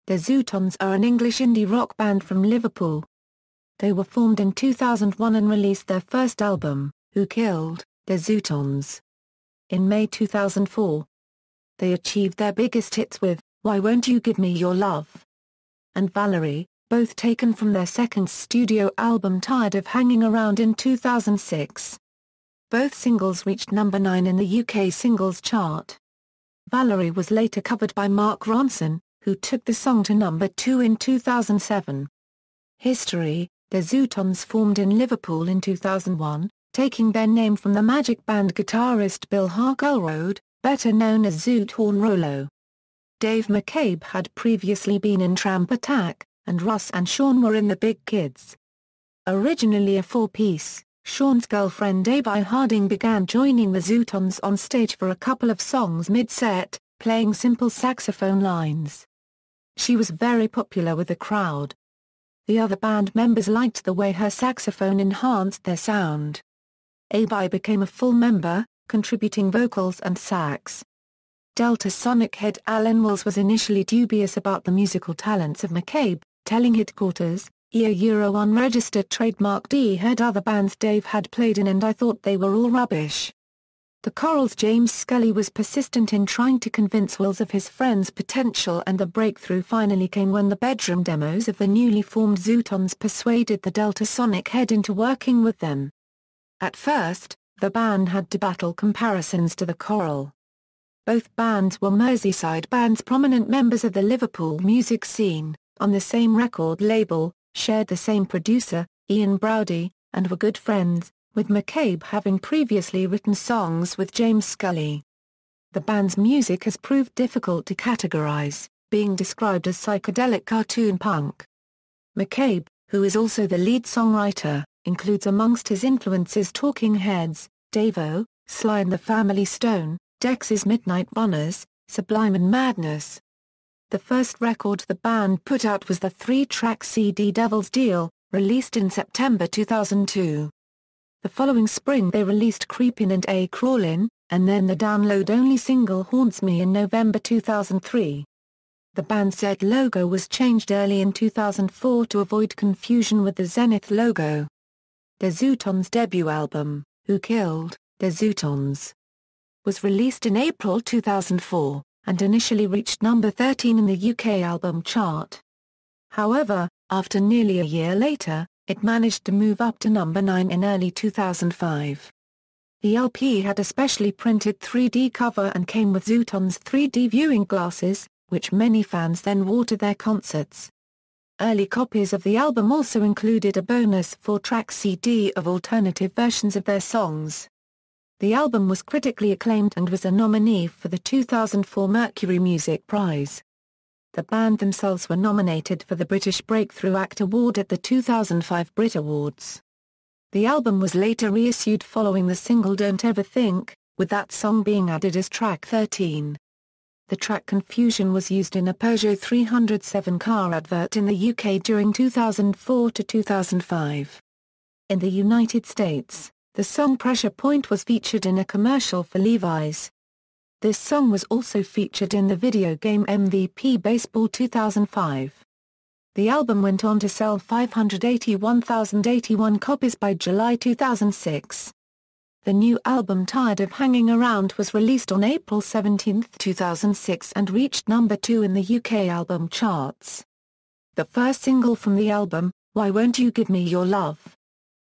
The Zutons are an English indie rock band from Liverpool. They were formed in 2001 and released their first album, Who Killed the Zutons, in May 2004. They achieved their biggest hits with Why Won't You Give Me Your Love and Valerie, both taken from their second studio album Tired of Hanging Around in 2006. Both singles reached number 9 in the UK singles chart. Valerie was later covered by Mark Ronson, who took the song to number 2 in 2007. History: The Zutons formed in Liverpool in 2001, taking their name from the Magic Band guitarist Bill Harkleroad, better known as Zuton Rollo. Dave McCabe had previously been in Tramp Attack, and Russ and Sean were in the Big Kids. Originally a four-piece, Sean's girlfriend Abby Harding began joining the Zutons on stage for a couple of songs mid-set, playing simple saxophone lines. She was very popular with the crowd. The other band members liked the way her saxophone enhanced their sound. Abby became a full member, contributing vocals and sax. Delta Sonic head Alan Wills was initially dubious about the musical talents of McCabe, telling Headquarters, "Euro unregistered trademark D heard other bands Dave had played in and I thought they were all rubbish." The Corals' James Scully was persistent in trying to convince Wills of his friend's potential, and the breakthrough finally came when the bedroom demos of the newly formed Zutons persuaded the Delta Sonic head into working with them. At first, the band had to battle comparisons to the Coral. Both bands were Merseyside bands prominent members of the Liverpool music scene, on the same record label, shared the same producer, Ian Browdy, and were good friends, with McCabe having previously written songs with James Scully. The band's music has proved difficult to categorize, being described as psychedelic cartoon punk. McCabe, who is also the lead songwriter, includes amongst his influences Talking Heads, Davo, Sly and the Family Stone, Dex's Midnight Runners, Sublime and Madness. The first record the band put out was the 3-track CD Devil's Deal, released in September 2002. The following spring they released Creepin' and A Crawlin', and then the download-only single Haunts Me in November 2003. The band's Z logo was changed early in 2004 to avoid confusion with the Zenith logo. The Zutons' debut album, Who Killed the Zutons, was released in April 2004, and initially reached number 13 in the UK album chart. However, after nearly a year later, it managed to move up to number 9 in early 2005. The LP had a specially printed 3D cover and came with Zutons' 3D viewing glasses, which many fans then wore to their concerts. Early copies of the album also included a bonus 4-track CD of alternative versions of their songs. The album was critically acclaimed and was a nominee for the 2004 Mercury Music Prize. The band themselves were nominated for the British Breakthrough Act Award at the 2005 Brit Awards. The album was later reissued following the single Don't Ever Think, with that song being added as track 13. The track Confusion was used in a Peugeot 307 car advert in the UK during 2004 to 2005. In the United States, the song Pressure Point was featured in a commercial for Levi's. This song was also featured in the video game MVP Baseball 2005. The album went on to sell 581,081 copies by July 2006. The new album Tired of Hanging Around was released on April 17, 2006 and reached number 2 in the UK album charts. The first single from the album, Why Won't You Give Me Your Love,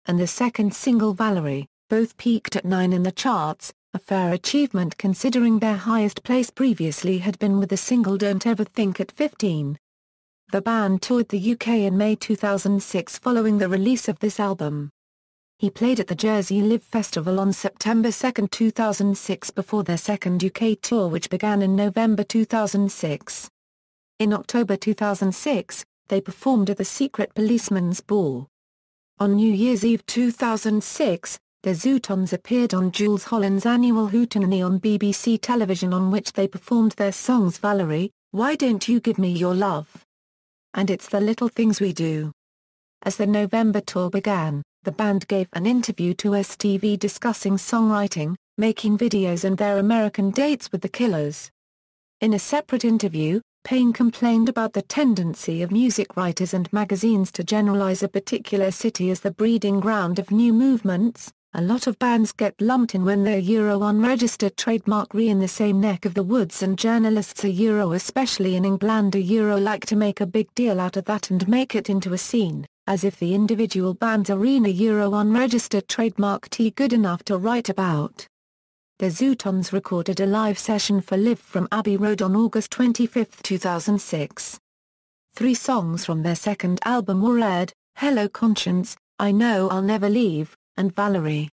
and the second single Valerie, both peaked at 9 in the charts, a fair achievement considering their highest place previously had been with the single Don't Ever Think at 15. The band toured the UK in May 2006 following the release of this album. He played at the Jersey Live Festival on September 2, 2006 before their second UK tour which began in November 2006. In October 2006, they performed at the Secret Policeman's Ball. On New Year's Eve 2006, the Zutons appeared on Jools Holland's annual Hootenanny on BBC television on which they performed their songs Valerie, Why Don't You Give Me Your Love, and It's the Little Things We Do. As the November tour began, the band gave an interview to STV discussing songwriting, making videos and their American dates with the Killers. In a separate interview, Payne complained about the tendency of music writers and magazines to generalize a particular city as the breeding ground of new movements. A lot of bands get lumped in when they're Euro-unregistered trademark in the same neck of the woods, and journalists are Euro, especially in England, are Euro, like to make a big deal out of that and make it into a scene, as if the individual band's arena Euro-unregistered trademark good enough to write about. The Zutons recorded a live session for Live from Abbey Road on August 25, 2006. 3 songs from their second album were aired: Hello Conscience, I Know I'll Never Leave, and Valerie.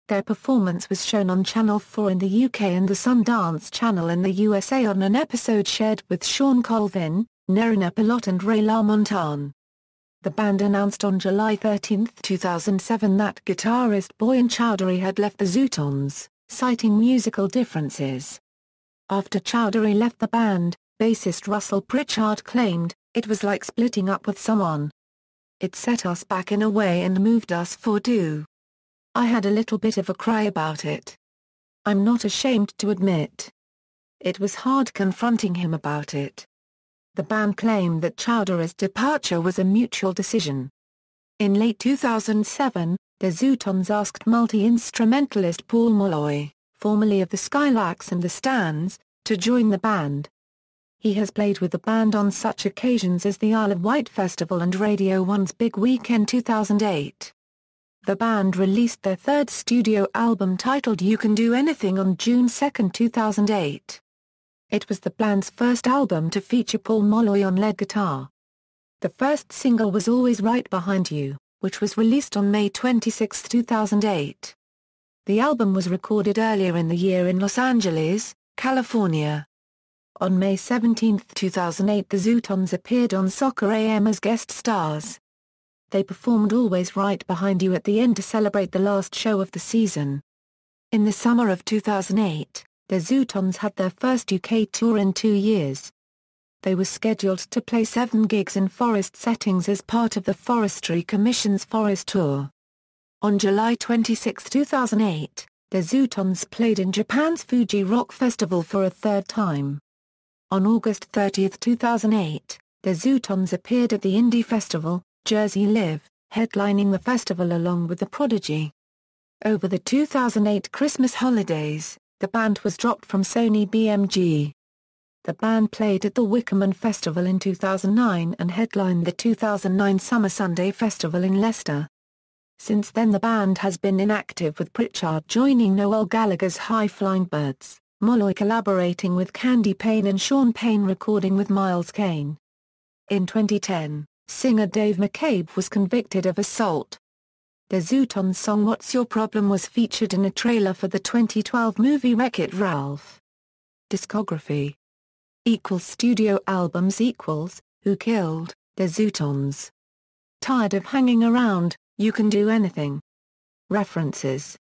Their performance was shown on Channel 4 in the UK and the Sundance Channel in the USA on an episode shared with Sean Colvin, Nerina Pilot and Ray LaMontagne. The band announced on July 13, 2007 that guitarist Boyan Chowdhury had left the Zutons, citing musical differences. After Chowdhury left the band, bassist Russell Pritchard claimed, "It was like splitting up with someone. It set us back in a way and moved us forward. I had a little bit of a cry about it. I'm not ashamed to admit. It was hard confronting him about it." The band claimed that Chowdhury's departure was a mutual decision. In late 2007, the Zutons asked multi-instrumentalist Paul Molloy, formerly of the Skylarks and the Stands, to join the band. He has played with the band on such occasions as the Isle of Wight Festival and Radio 1's Big Weekend 2008. The band released their third studio album titled You Can Do Anything on June 2, 2008. It was the band's first album to feature Paul Molloy on lead guitar. The first single was Always Right Behind You, which was released on May 26, 2008. The album was recorded earlier in the year in Los Angeles, California. On May 17, 2008, the Zutons appeared on Soccer AM as guest stars. They performed Always Right Behind You at the end to celebrate the last show of the season. In the summer of 2008, the Zutons had their first UK tour in 2 years. They were scheduled to play 7 gigs in forest settings as part of the Forestry Commission's Forest Tour. On July 26, 2008, the Zutons played in Japan's Fuji Rock Festival for a third time. On August 30, 2008, the Zutons appeared at the indie festival, Jersey Live, headlining the festival along with The Prodigy. Over the 2008 Christmas holidays, the band was dropped from Sony BMG. The band played at the Wickerman Festival in 2009 and headlined the 2009 Summer Sunday Festival in Leicester. Since then the band has been inactive, with Pritchard joining Noel Gallagher's High Flying Birds, Molloy collaborating with Candy Payne and Sean Payne recording with Miles Kane. In 2010, singer Dave McCabe was convicted of assault. The Zutons song What's Your Problem was featured in a trailer for the 2012 movie Wreck-It Ralph. Discography Studio albums Who Killed the Zutons? Tired of Hanging Around, You Can Do Anything. References.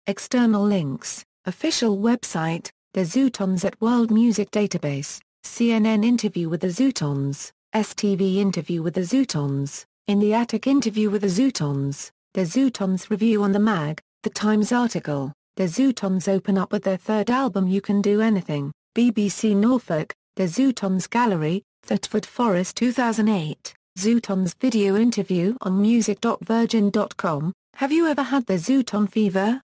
External links, official website, The Zutons at World Music Database, CNN interview with the Zutons, STV interview with the Zutons, In the Attic interview with the Zutons, The Zutons review on the Mag, The Times article, The Zutons open up with their third album You Can Do Anything, BBC Norfolk, The Zutons Gallery, Thetford Forest 2008, Zutons video interview on music.virgin.com. Have you ever had the Zuton fever?